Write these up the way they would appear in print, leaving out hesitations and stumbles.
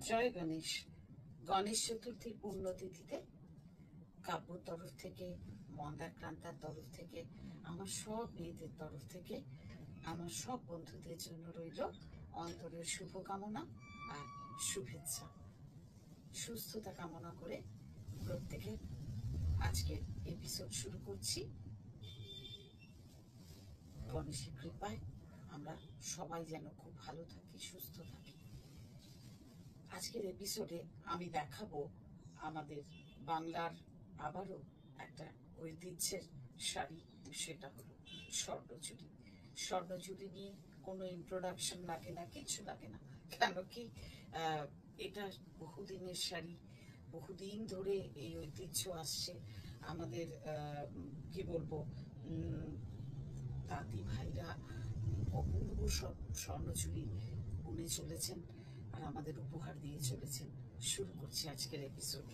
জয় গণেশ। গণেশ চতুর্থীর পুণ্যতিথিতে কাব্যর তরফ থেকে, মন্দাক্রান্তার তরফ থেকে, আমার সব মেয়েদের তরফ থেকে, আমার সব বন্ধুদের জন্য রইল অন্তরের শুভকামনা আর শুভেচ্ছা। সুস্থতা কামনা করে প্রত্যেকের আজকের এপিসোড শুরু করছি। গণেশের কৃপায় আমরা সবাই যেন খুব ভালো থাকি, সুস্থ থাকি। আজকের এপিসোডে আমি দেখাবো আমাদের বাংলার আবারও একটা ঐতিহ্যের শাড়ি, সেটা হলো স্বর্ণচুড়ি। স্বর্ণচুড়ি নিয়ে কোনো ইন্ট্রোডাকশন লাগে না, কিছু লাগে না। কেন কি এটা বহুদিনের শাড়ি, বহুদিন ধরে এই ঐতিহ্য আসছে। আমাদের কি বলবো, দাদি ভাইরা অপূর্ব স্বর্ণচুড়ি বুনে চলেছেন আর আমাদের উপহার দিয়ে চলেছেন। শুরু করছি আজকের এপিসোড।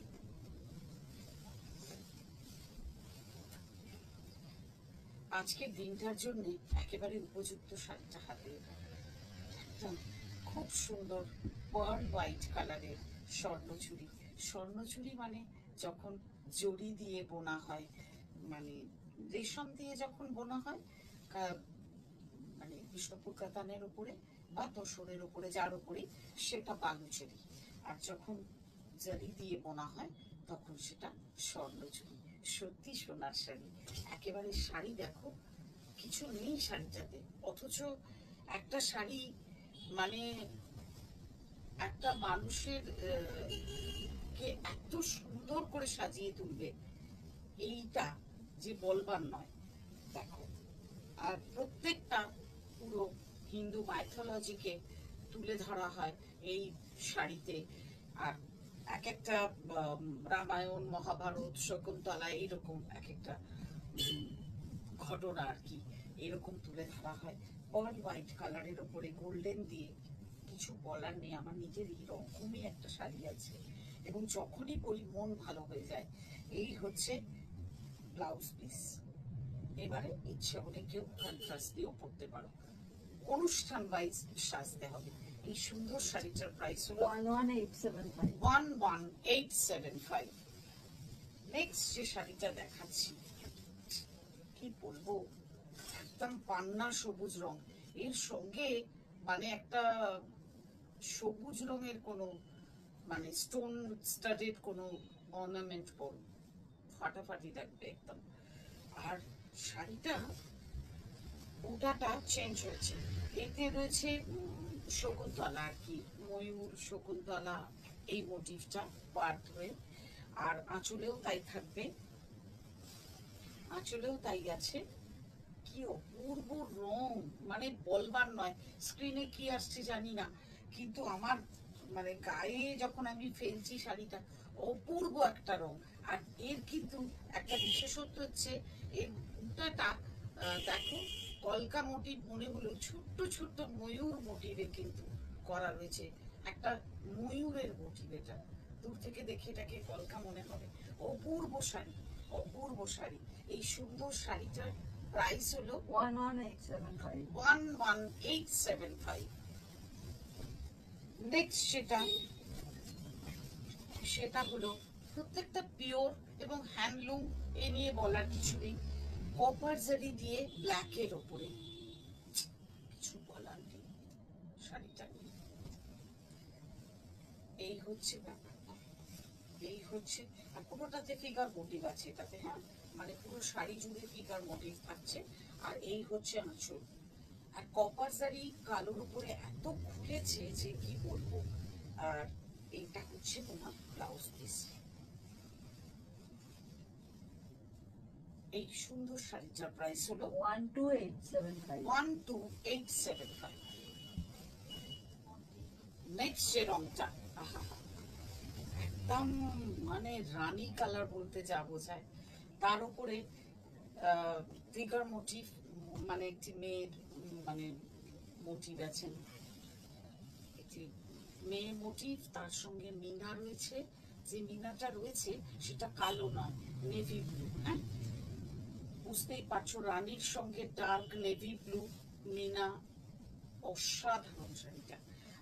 আজকের দিনটার জন্য একেবারে উপযুক্ত শাড়িটা হাতে, একদম খুব সুন্দর পার্ল হোয়াইট কালারের স্বর্ণচুড়ি। স্বর্ণচুড়ি মানে যখন জড়ি দিয়ে বোনা হয়, মানে রেশম দিয়ে যখন বোনা হয়, মানে বিষ্ণুপুর কাতানের উপরে বা তোসরের উপরে, যার উপরে সেটা বালুচুরি, আর যখন জারি দিয়ে বোনা হয় তখন সেটা স্বর্ণচুরি। সত্যি সোনার শাড়ি, একেবারে শাড়ি দেখো কিছু নেই শাড়িটাতে, অথচ একটা শাড়ি মানে একটা মানুষের কে এত সুন্দর করে সাজিয়ে তুলবে, এইটা যে বলবার নয়। দেখো, আর প্রত্যেকটা পুরো হিন্দু মাইথোলজিকে তুলে ধরা হয় এই শাড়িতে। আর এক একটা রামায়ণ, মহাভারত, শকুন্তলা, এইরকম এক একটা ঘটনা আর কি, এরকম তুলে ধরা হয়। পার্ল হোয়াইট কালারের ওপরে গোল্ডেন দিয়ে, কিছু বলার নেই। আমার নিজের এইরকমই একটা শাড়ি আছে এবং যখনই পরি মন ভালো হয়ে যায়। এই হচ্ছে ব্লাউজ পিস। এবারে ইচ্ছে হলে কেউ কন্ট্রাস্ট দিয়েও পরতে পারো, অনুষ্ঠান ওয়াইজ সাজতে হবে। এই সুন্দর শাড়িটার প্রাইস হলো 11,875। নেক্সট যে শাড়িটা দেখাচ্ছি, কি বলবো, একদম পান্না সবুজ রং, এর সঙ্গে মানে একটা সবুজ রঙের কোনো মানে স্টোন স্টাডেড কোনো অর্নামেন্ট পরো, ফাটাফাটি লাগবে একদম। আর শাড়িটা ওটাটা চেঞ্জ হয়েছে, এতে রয়েছে শকুন্তলা আর কি, ময়ূর শকুন্তলা এই মোটিভটা পার্ট হয়ে। আর আঁচলেও তাই থাকবে, আঁচলেও তাই আছে। কি অপূর্ব রং, মানে বলবার নয়। স্ক্রিনে কি আসছে জানি না, কিন্তু আমার মানে গায়ে যখন আমি ফেলছি শাড়িটা, অপূর্ব একটা রং। আর এর কিন্তু একটা বিশেষত্ব হচ্ছে এর বুটাটা দেখো কলকা মোটিভ মনে হলো, ছোট্ট ছোট্ট ময়ূর মোটিভে কিন্তু করা রয়েছে। একটা ময়ূরের মোটিভ, এটা দূর থেকে দেখে এটাকে কলকা মনে হবে। অপূর্ব শাড়ি, অপূর্ব শাড়ি। এই সুন্দর শাড়িটার প্রাইস হলো 11,875। নেক্সট সেটা হলো প্রত্যেকটা পিওর এবং হ্যান্ডলুম, এ নিয়ে বলার কিছু নেই। কপার জারি দিয়ে ব্ল্যাকের ওপরে, কিছু বলার নেই শাড়িটা নিয়ে। এই হচ্ছে ব্যাপারটা, এই হচ্ছে। আর পুরোটাতে ফিগার মোটিভ আছে এটাতে, হ্যাঁ, মানে পুরো শাড়ি জুড়ে ফিগার মোটিভ থাকছে। আর এই হচ্ছে আঁচল। আর কপার জারি কালোর উপরে এত খুলেছে যে কি বলবো। আর এইটা হচ্ছে তোমার ব্লাউজ পিস। এই সুন্দর শাড়িটার প্রাইস হলো 12,875। নেক্সট যে রংটা, একদম মানে রানী কালার বলতে যা বোঝায়, তার উপরে ফিগার মোটিভ, মানে একটি মেয়ের মানে মোটিভ আছে, একটি মেয়ে মোটিভ, তার সঙ্গে মিনা রয়েছে। যে মিনাটা রয়েছে সেটা কালো নয়, নেভি ব্লু। হ্যাঁ, বুঝতেই পারছো, রানীর সঙ্গে ডার্ক নেভি ব্লু মিনা, অসাধারণ শাড়িটা।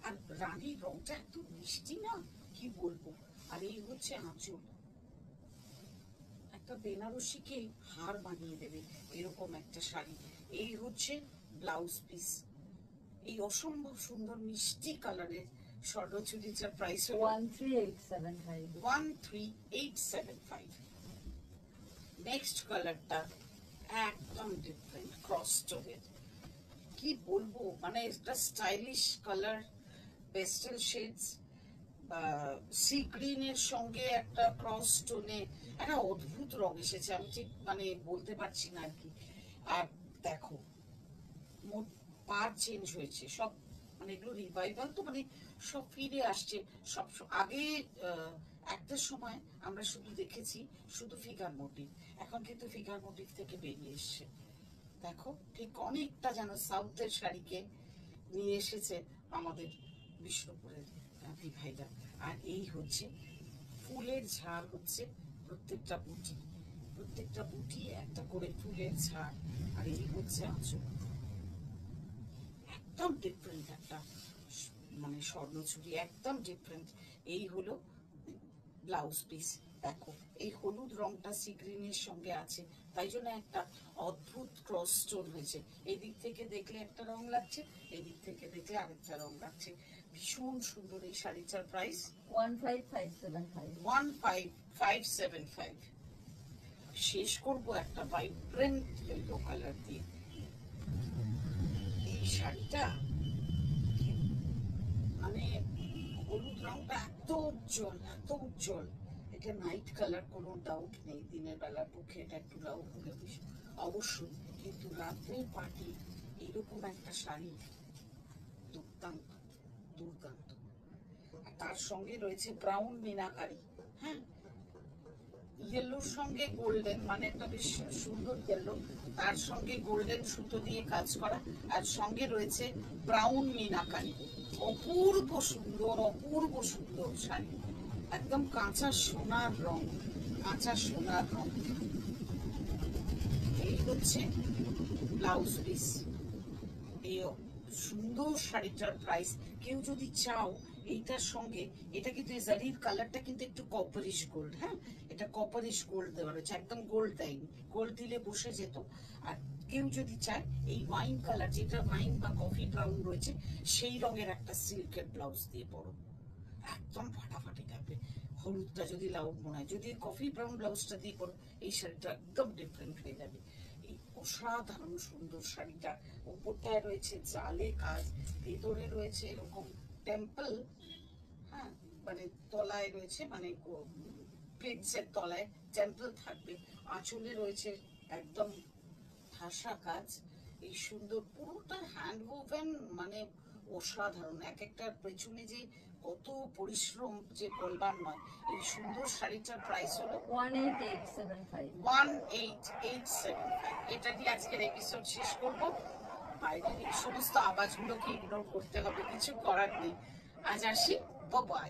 আর রানীর রংটা এত মিষ্টি না, কি বলবো। আর এই হচ্ছে আঁচল, একটা বেনারসিকে হার বানিয়ে দেবে এরকম একটা শাড়ি। এই হচ্ছে ব্লাউজ পিস। এই অসম্ভব সুন্দর মিষ্টি কালারের স্বর্ণ চুড়িটার প্রাইস হলো 13875। 13875। নেক্সট কালারটা একদম ডিফারেন্ট, ক্রস টোনের। কি বলবো, মানে একটা স্টাইলিশ কালার, পেস্টেল শেডস বা সি গ্রিনের সঙ্গে একটা ক্রস টোনে একটা অদ্ভুত রং এসেছে, আমি ঠিক মানে বলতে পারছি না আর কি। আর দেখো পার চেঞ্জ হয়েছে সব, মানে এগুলো রিভাইভাল তো, মানে সব ফিরে আসছে। সব আগে একটা সময় আমরা শুধু দেখেছি শুধু ফিগার মোটিভ, এখন কিন্তু ফিগার মোটিভ থেকে বেরিয়ে এসছে। দেখো ঠিক অনেকটা যেন সাউথের শাড়িকে নিয়ে এসেছে আমাদের বিষ্ণুপুরের ভাইরা। আর এই হচ্ছে ফুলের ঝাড়, হচ্ছে প্রত্যেকটা বুটি একটা করে ফুলের ঝাড়। আর এই হচ্ছে আঁচল, একদম ডিফারেন্ট একটা মানে স্বর্ণচুড়ি, একদম ডিফারেন্ট। এই হলো ব্লাউজ পিস। দেখো এই হলুদ রংটা সি গ্রিনের সঙ্গে আছে, তাই জন্য একটা অদ্ভুত ক্রস স্টোন হয়েছে। এদিক থেকে দেখলে একটা রং লাগছে, এদিক থেকে দেখলে আরেকটা রং লাগছে। ভীষণ সুন্দর এই শাড়িটার প্রাইস 15575। 15575। শেষ করবো একটা ভাইব্রেন্ট ইয়েলো কালার দিয়ে। এই শাড়িটা মানে হলুদ রংটা এত উজ্জ্বল, এত উজ্জ্বল, এটা নাইট কালার, কোনো ডাউট নেই। দিনের বেলার পক্ষে এটা একটু লাউড হলে অবশ্যই, কিন্তু রাত্রের পার্টি এরকম একটা শাড়ি দুর্দান্ত দুর্দান্ত। তার সঙ্গে রয়েছে ব্রাউন মিনাকারি, হ্যাঁ, ইয়েলোর সঙ্গে গোল্ডেন, মানে একটা বেশ সুন্দর ইয়েলো, তার সঙ্গে গোল্ডেন সুতো দিয়ে কাজ করা, আর সঙ্গে রয়েছে ব্রাউন মিনাকারি। অপূর্ব সুন্দর, অপূর্ব সুন্দর শাড়ি, একদম কাঁচা সোনার রং, কাঁচা সোনার রং। এই হচ্ছে ব্লাউজ পিস। এই সুন্দর শাড়িটার প্রাইস, কেউ যদি চাও এইটার সঙ্গে, এটা কিন্তু জারির কালারটা কিন্তু একটু কপারিশ গোল্ড, হ্যাঁ, এটা কপারিশ গোল্ড দেওয়া রয়েছে, একদম গোল্ড দেয়নি, গোল্ড দিলে বসে যেত। আর কেউ যদি চায় এই ওয়াইন কালার, যেটা ওয়াইন বা কফি ব্রাউন রয়েছে, সেই রঙের একটা সিল্কের ব্লাউজ দিয়ে পরো, একদম ফাটাফাটি থাকবে। হলুদটা যদি লাউড মনে হয়, যদি কফি ব্রাউন ব্লাউজটা দিয়ে পরো, এই শাড়িটা একদম ডিফারেন্ট হয়ে যাবে। এই অসাধারণ সুন্দর শাড়িটা, উপরটায় রয়েছে জালে কাজ, ভেতরে রয়েছে এরকম টেম্পল, হ্যাঁ, মানে তলায় রয়েছে, মানে প্লেটসের তলায় টেম্পল থাকবে। আঁচলে রয়েছে একদম ঠাসা কাজ। এই সুন্দর পুরোটা হ্যান্ড ওভেন, মানে অসাধারণ। এক একটার পেছনে যে কত পরিশ্রম যে বলবার নয়। এই সুন্দর শাড়িটার প্রাইস হলো 18875। 18875। এটা দিয়ে আজকের এপিসোড শেষ করবো। বাইরের এই সমস্ত আওয়াজগুলোকে ইগনোর করতে হবে, কিছু করার নেই। আজ আসি, বাই।